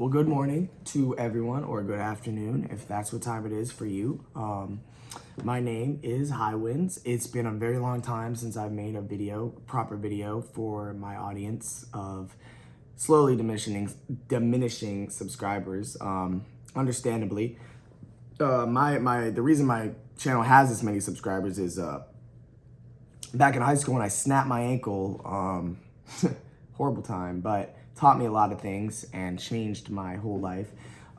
Well, good morning to everyone, or good afternoon, if that's what time it is for you. My name is Highwinds. It's been a very long time since I've made a proper video for my audience of slowly diminishing subscribers. Understandably, the reason my channel has this many subscribers is back in high school when I snapped my ankle. Horrible time, but taught me a lot of things and changed my whole life.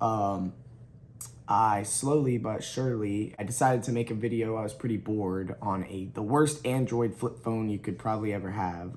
I slowly but surely, I decided to make a video. I was pretty bored on the worst Android flip phone you could probably ever have,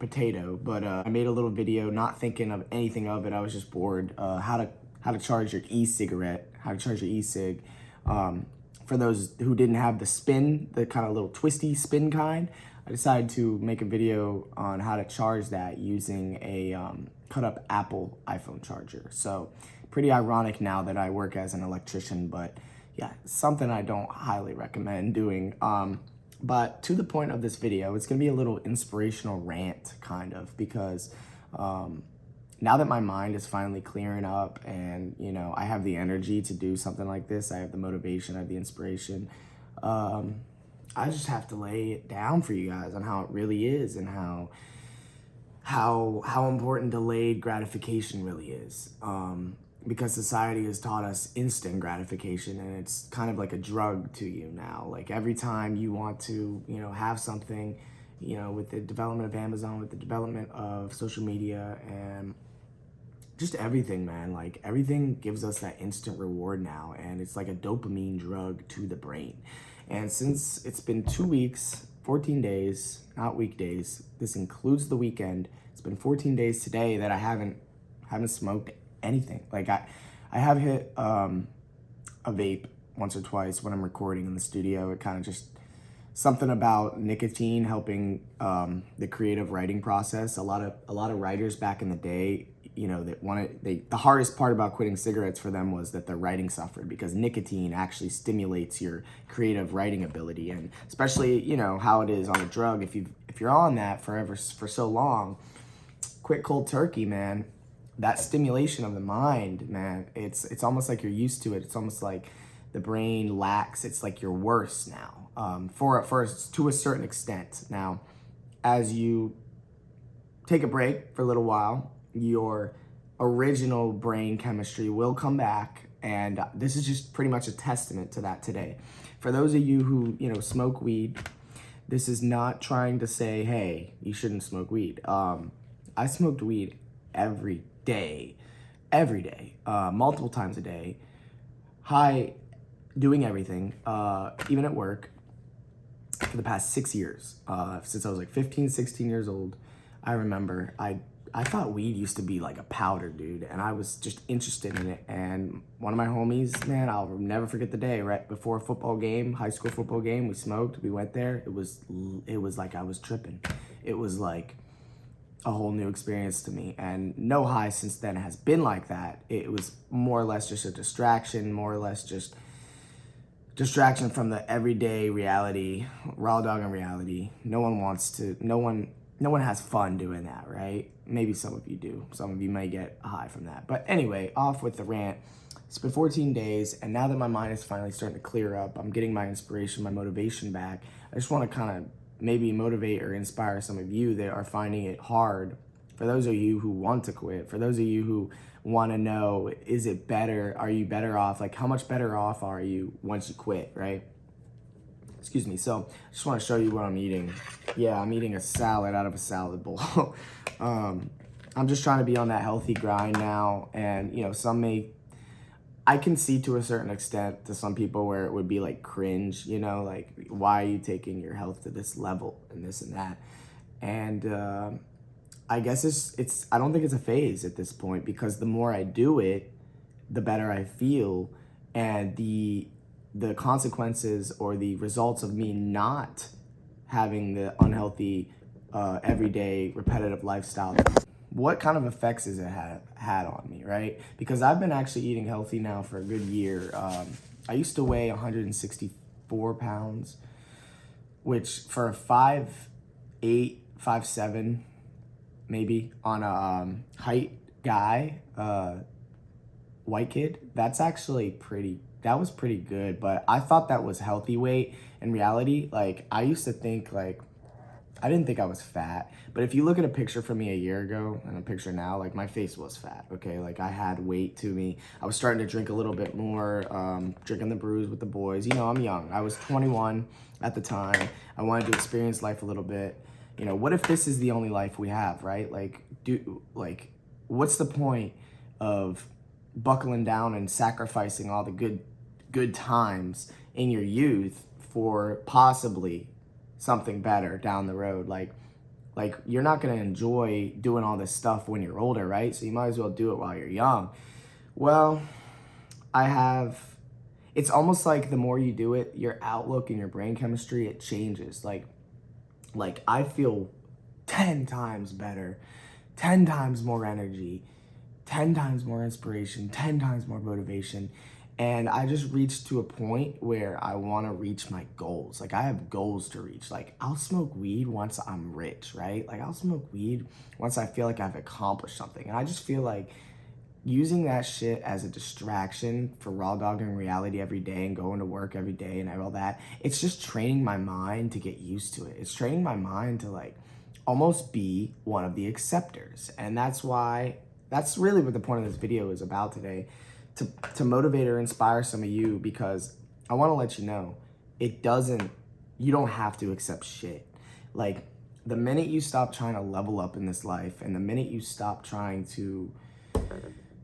Potato. But I made a little video, not thinking of anything of it. I was just bored. How to charge your e-cigarette, how to charge your e-cig. For those who didn't have the spin, the kind of little twisty spin kind, I decided to make a video on how to charge that using a cut up Apple iPhone charger. So pretty ironic now that I work as an electrician, but yeah, something I don't highly recommend doing. But to the point of this video, it's gonna be a little inspirational rant kind of, because now that my mind is finally clearing up and, you know, I have the energy to do something like this, I have the motivation, I have the inspiration, I just have to lay it down for you guys on how it really is and how important delayed gratification really is. Because society has taught us instant gratification, and it's kind of like a drug to you now. Like every time you want to, you know, have something, you know, with the development of Amazon, with the development of social media and just everything, man, like everything gives us that instant reward now, and it's like a dopamine drug to the brain. And since it's been 2 weeks, 14 days, not weekdays, this includes the weekend, it's been 14 days today that I haven't smoked anything. Like I have hit a vape once or twice when I'm recording in the studio. It kind of just something about nicotine helping the creative writing process. A lot of writers back in the day, you know, the hardest part about quitting cigarettes for them was that their writing suffered, because nicotine actually stimulates your creative writing ability. And especially, you know, how it is on a drug, if you're on that for so long, quit cold turkey, man. That stimulation of the mind, man, it's almost like you're used to it. It's almost like the brain lacks. It's like you're worse now, to a certain extent. Now, as you take a break for a little while, your original brain chemistry will come back, and this is just pretty much a testament to that today. For those of you who, you know, smoke weed, this is not trying to say, hey, you shouldn't smoke weed. I smoked weed every day, multiple times a day, high, doing everything, even at work, for the past 6 years. Since I was like 15, 16 years old, I remember I thought weed used to be like a powder, dude, and I was just interested in it. And one of my homies, man, I'll never forget the day, right before a football game, high school football game, we smoked, we went there. It was like I was tripping. It was like a whole new experience to me, and no high since then has been like that. It was more or less just a distraction, more or less just distraction from the everyday reality, raw dog in reality. No one has fun doing that, right? Maybe some of you do. Some of you may get a high from that. But anyway, off with the rant. It's been 14 days, and now that my mind is finally starting to clear up, I'm getting my inspiration, my motivation back. I just want to kind of maybe motivate or inspire some of you that are finding it hard. For those of you who want to quit, for those of you who want to know, is it better? Are you better off? Like, how much better off are you once you quit, right? Excuse me. So I just want to show you what I'm eating. Yeah, I'm eating a salad out of a salad bowl. I'm just trying to be on that healthy grind now. And, you know, I can see to a certain extent to some people where it would be like cringe, you know, like, why are you taking your health to this level and this and that? And I guess I don't think it's a phase at this point, because the more I do it, the better I feel. And the consequences or the results of me not having the unhealthy, everyday, repetitive lifestyle, what kind of effects has it had on me, right? Because I've been actually eating healthy now for a good year. I used to weigh 164 pounds, which for a 5'8", 5'7", maybe on a height guy, white kid, that was pretty good, but I thought that was healthy weight. In reality, like, I used to think, like, I didn't think I was fat, but if you look at a picture from me a year ago and a picture now, like, my face was fat, okay? Like, I had weight to me. I was starting to drink a little bit more, drinking the brews with the boys. You know, I'm young. I was 21 at the time. I wanted to experience life a little bit. You know, what if this is the only life we have, right? Like, what's the point of buckling down and sacrificing all the good times in your youth for possibly something better down the road? Like you're not going to enjoy doing all this stuff when you're older, right? So you might as well do it while you're young. Well, it's almost like the more you do it, your outlook and your brain chemistry, it changes. Like I feel 10 times better, 10 times more energy, 10 times more inspiration, 10 times more motivation. And I just reached to a point where I want to reach my goals. Like, I have goals to reach. Like, I'll smoke weed once I'm rich, right? Like, I'll smoke weed once I feel like I've accomplished something. And I just feel like using that shit as a distraction for raw dogging reality every day and going to work every day and all that, it's just training my mind to get used to it. It's training my mind to, like, almost be one of the acceptors. And that's really what the point of this video is about today. To motivate or inspire some of you, because I want to let you know, you don't have to accept shit. Like, the minute you stop trying to level up in this life, and the minute you stop trying to,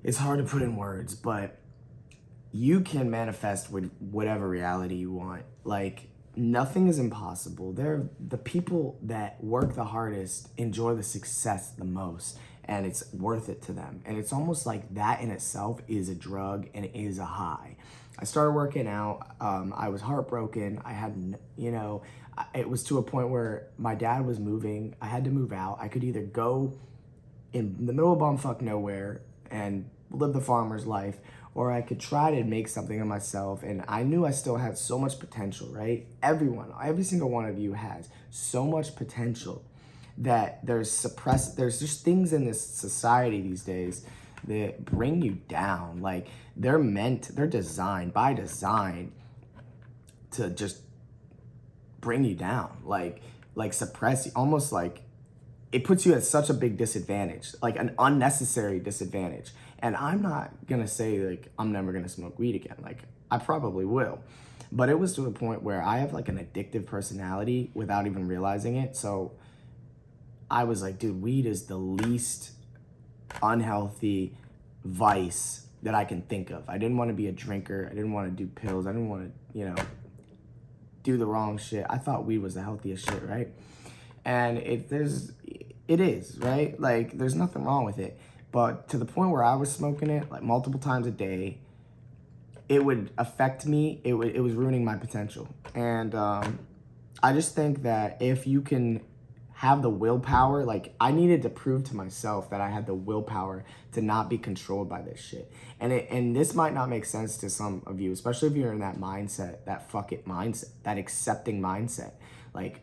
it's hard to put in words, but you can manifest with whatever reality you want. Like, nothing is impossible. The people that work the hardest enjoy the success the most, and it's worth it to them. And it's almost like that in itself is a drug and it is a high. I started working out. I was heartbroken. I had, it was to a point where my dad was moving. I had to move out. I could either go in the middle of bumfuck nowhere and live the farmer's life, or I could try to make something of myself. And I knew I still had so much potential, right? Every single one of you has so much potential that there's just things in this society these days that bring you down. Like, they're designed by design to just bring you down, like suppress you, almost like it puts you at such a big disadvantage, like an unnecessary disadvantage. And I'm not gonna say, like, I'm never gonna smoke weed again. Like, I probably will. But it was to a point where I have, like, an addictive personality without even realizing it. So I was like, dude, weed is the least unhealthy vice that I can think of. I didn't want to be a drinker. I didn't want to do pills. I didn't want to, do the wrong shit. I thought weed was the healthiest shit, right? And it is, right? Like, there's nothing wrong with it. But to the point where I was smoking it, like, multiple times a day, it would affect me. It was ruining my potential. And I just think that if you can have the willpower, like, I needed to prove to myself that I had the willpower to not be controlled by this shit. And this might not make sense to some of you, especially if you're in that mindset, that fuck it mindset, that accepting mindset. Like,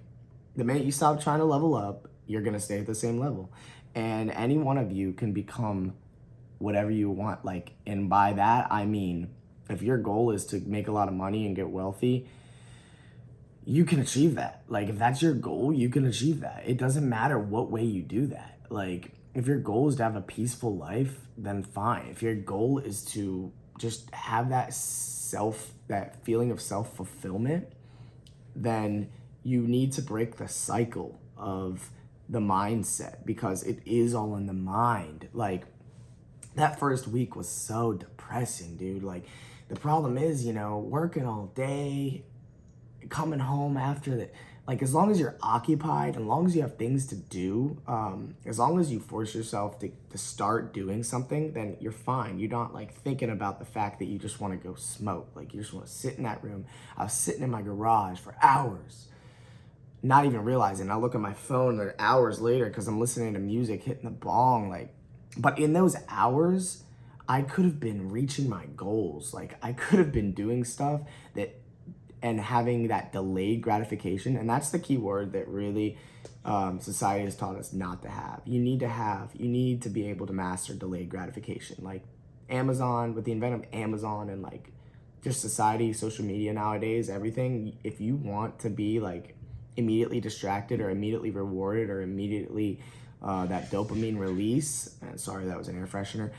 the minute you stop trying to level up, you're gonna stay at the same level. And any one of you can become whatever you want. Like, and by that, I mean, if your goal is to make a lot of money and get wealthy, you can achieve that. Like, if that's your goal, you can achieve that. It doesn't matter what way you do that. Like, if your goal is to have a peaceful life, then fine. If your goal is to just have that feeling of self-fulfillment, then you need to break the cycle of the mindset, because it is all in the mind. Like, that first week was so depressing, dude. Like, the problem is, working all day, coming home after that, like, as long as you're occupied, as long as you have things to do, as long as you force yourself to start doing something, then you're fine. You're not, like, thinking about the fact that you just want to go smoke. Like, you just want to sit in that room. I was sitting in my garage for hours, not even realizing. I look at my phone, like, hours later, because I'm listening to music, hitting the bong, like. But in those hours, I could have been reaching my goals. Like, I could have been doing stuff and having that delayed gratification. And that's the key word that really society has taught us not to have. You need to be able to master delayed gratification. Like, Amazon, with the advent of Amazon and like just society, social media nowadays, everything, if you want to be like immediately distracted or immediately rewarded or immediately that dopamine release, and sorry, that was an air freshener,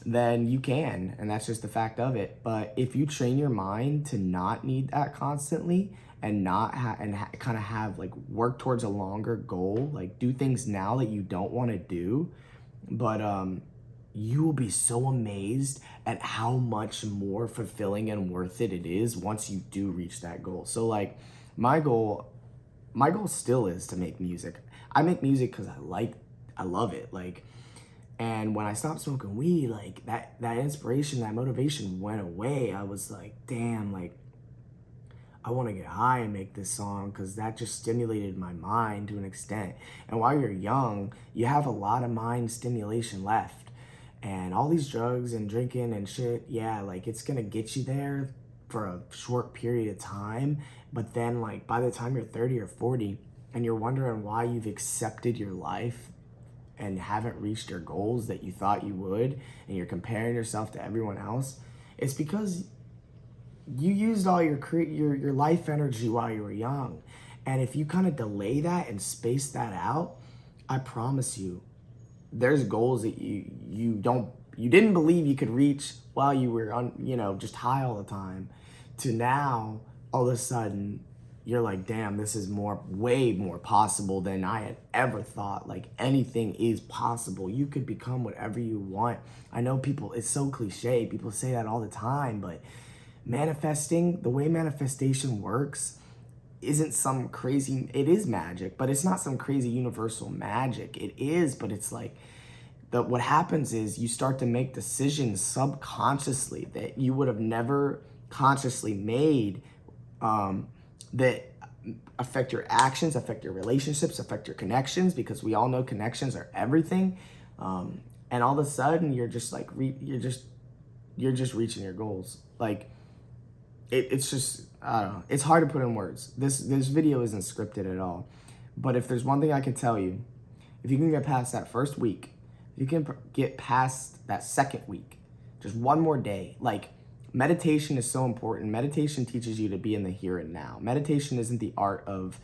then you can, and that's just the fact of it. But if you train your mind to not need that constantly and not kind of have like work towards a longer goal, like do things now that you don't want to do, but you will be so amazed at how much more fulfilling and worth it is once you do reach that goal. So like my goal still is to make music. I make music because I love it. Like, and when I stopped smoking weed, like that inspiration, that motivation went away. I was like, damn, like I want to get high and make this song because that just stimulated my mind to an extent. And while you're young, you have a lot of mind stimulation left. And all these drugs and drinking and shit, yeah, like it's gonna get you there for a short period of time. But then like by the time you're 30 or 40 and you're wondering why you've accepted your life and haven't reached your goals that you thought you would, and you're comparing yourself to everyone else, it's because you used all your life energy while you were young. And if you kind of delay that and space that out, I promise you, there's goals that you didn't believe you could reach while you were just high all the time, to now all of a sudden you're like, damn, this is way more possible than I had ever thought. Like anything is possible. You could become whatever you want. I know it's so cliche. People say that all the time, but manifesting, the way manifestation works isn't some crazy, it is magic, but it's not some crazy universal magic. It is, but it's like, what happens is you start to make decisions subconsciously that you would have never consciously made, that affect your actions, affect your relationships, affect your connections, because we all know connections are everything. And all of a sudden you're just like, you're just reaching your goals. Like it's just, I don't know. It's hard to put in words. This video isn't scripted at all. But if there's one thing I can tell you, if you can get past that first week, if you can get past that second week, just one more day, like meditation is so important. Meditation teaches you to be in the here and now. Meditation isn't the art of,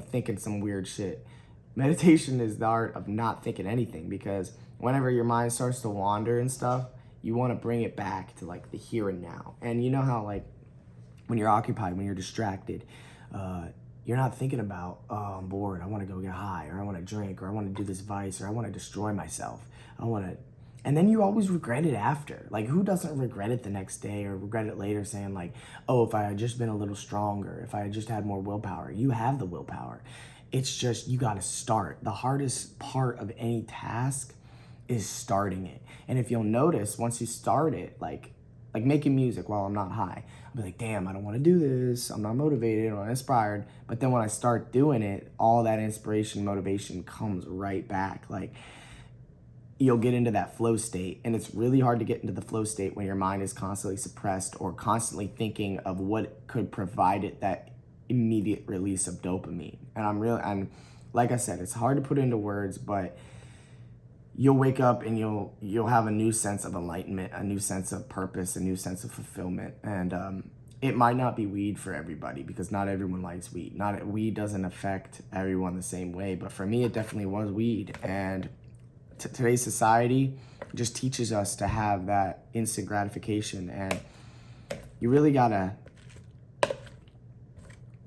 thinking some weird shit. Meditation is the art of not thinking anything, because whenever your mind starts to wander and stuff, you want to bring it back to like the here and now. And you know how like when you're occupied, when you're distracted, you're not thinking about, oh, I'm bored, I want to go get high, or I want to drink, or I want to do this vice, or I want to destroy myself. And then you always regret it after. Like who doesn't regret it the next day or regret it later, saying like, oh, if I had just been a little stronger, if I had just had more willpower. You have the willpower. It's just, you got to start. The hardest part of any task is starting it. And if you'll notice, once you start it, like making music while I'm not high, I'll be like, damn, I don't want to do this. I'm not motivated, I'm not inspired. But then when I start doing it, all that inspiration, motivation comes right back. Like you'll get into that flow state. And it's really hard to get into the flow state when your mind is constantly suppressed or constantly thinking of what could provide it that immediate release of dopamine. And like I said, it's hard to put into words, but you'll wake up and you'll have a new sense of enlightenment, a new sense of purpose, a new sense of fulfillment. And it might not be weed for everybody, because not everyone likes weed. Weed doesn't affect everyone the same way, but for me, it definitely was weed. And today's society just teaches us to have that instant gratification, and you really gotta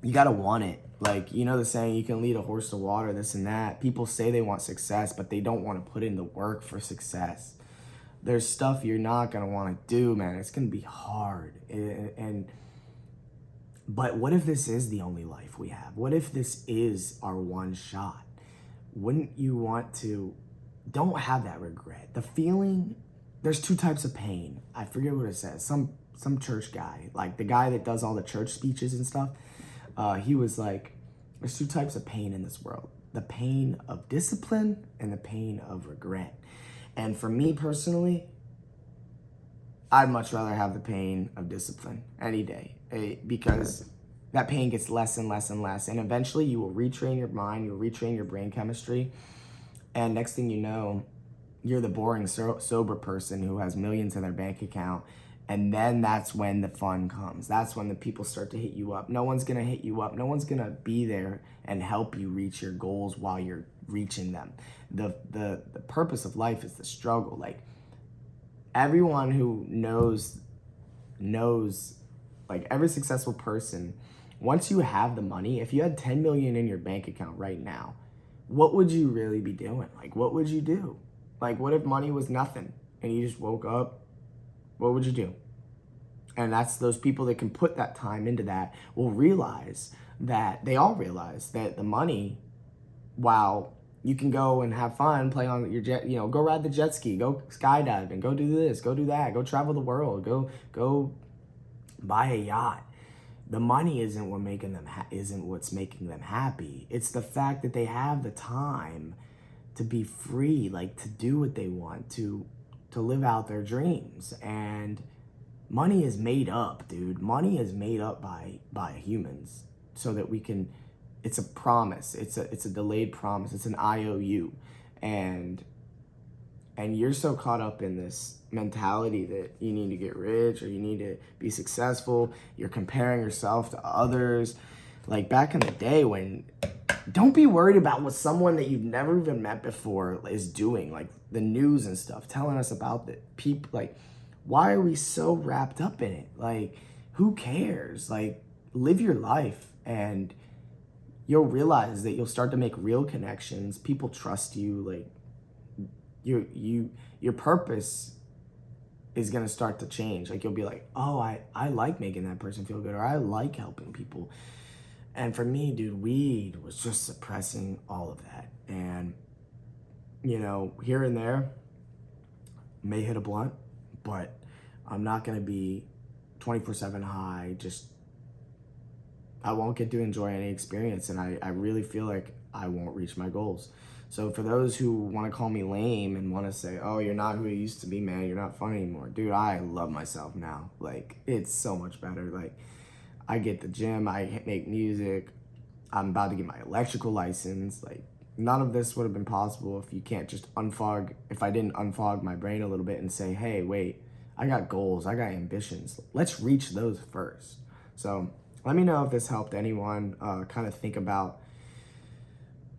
want it. Like, the saying, you can lead a horse to water, this and that. People say they want success, but they don't want to put in the work for success. There's stuff you're not going to want to do, man. It's going to be hard. But what if this is the only life we have? What if this is our one shot? Wouldn't you want to, don't have that regret. The feeling, there's two types of pain. I forget what it says. Some church guy, like the guy that does all the church speeches and stuff, he was like, there's two types of pain in this world: the pain of discipline and the pain of regret. And for me personally, I'd much rather have the pain of discipline any day, because that pain gets less and less and less. And eventually you will retrain your mind, you'll retrain your brain chemistry. And next thing you know, you're the boring sober person who has millions in their bank account, and then that's when the fun comes. That's when the people start to hit you up. No one's gonna hit you up. No one's gonna be there and help you reach your goals while you're reaching them. The purpose of life is the struggle. Like, everyone who knows, like, every successful person, once you have the money, if you had 10 million in your bank account right now, what would you really be doing? Like, what would you do? Like, what if money was nothing and you just woke up? What would you do? And that's those people that can put that time into that will realize that, they all realize that the money, while you can go and have fun, play on your jet, go ride the jet ski, go skydiving, go do this, go do that, go travel the world, go buy a yacht. The money isn't what's making them happy. It's the fact that they have the time to be free, like, to do what they want, to live out their dreams. And money is made up, dude. Money is made up by humans so that we can, it's a promise. It's a delayed promise. It's an IOU. And you're so caught up in this mentality that you need to get rich or you need to be successful. You're comparing yourself to others. Like, back in the day, when, don't be worried about what someone that you've never even met before is doing, like the news and stuff, telling us about the people. Like, why are we so wrapped up in it? Like, who cares? Like, live your life, and you'll realize that you'll start to make real connections. People trust you. Like, your purpose is going to start to change. Like, you'll be like, oh, I like making that person feel good, or I like helping people. And for me, dude, weed was just suppressing all of that. And, here and there, may hit a blunt, but I'm not going to be 24/7 high. I won't get to enjoy any experience. And I really feel like I won't reach my goals. So for those who want to call me lame and want to say, oh, you're not who you used to be, man, you're not fun anymore. Dude, I love myself now. Like, it's so much better. Like, I get the gym, I make music, I'm about to get my electrical license. Like, none of this would have been possible if you can't just if I didn't unfog my brain a little bit and say, hey, wait, I got goals, I got ambitions. Let's reach those first. So let me know if this helped anyone kind of think about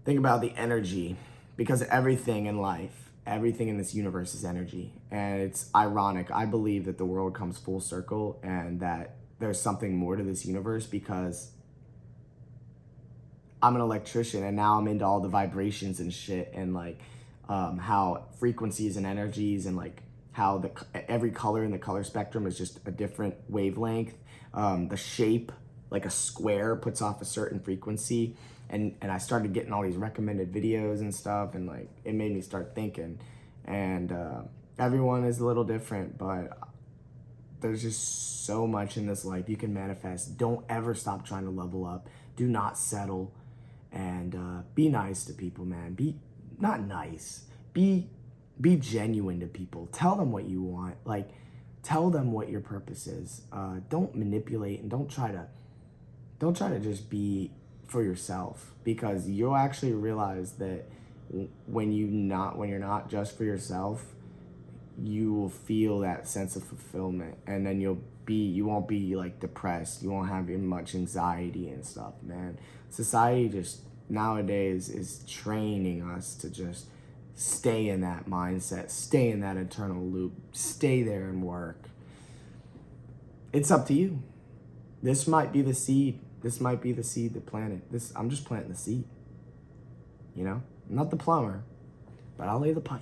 the energy, because everything in life, everything in this universe is energy. And it's ironic. I believe that the world comes full circle and that there's something more to this universe, because I'm an electrician and now I'm into all the vibrations and shit, and like how frequencies and energies, and like how every color in the color spectrum is just a different wavelength. The shape, like a square, puts off a certain frequency. And I started getting all these recommended videos and stuff, and like, it made me start thinking. And everyone is a little different, but there's just so much in this life you can manifest. Don't ever stop trying to level up. Do not settle, and be nice to people, man. Be not nice. Be genuine to people. Tell them what you want. Like, tell them what your purpose is. Don't manipulate, and don't try to just be for yourself, because you'll actually realize that when you're not just for yourself, you will feel that sense of fulfillment, and then you won't be like depressed. You won't have much anxiety and stuff, man. Society just nowadays is training us to just stay in that mindset, stay in that eternal loop, stay there and work. It's up to you. This might be the seed. This might be the seed that planted. I'm just planting the seed. I'm not the plumber, but I'll lay the pipe.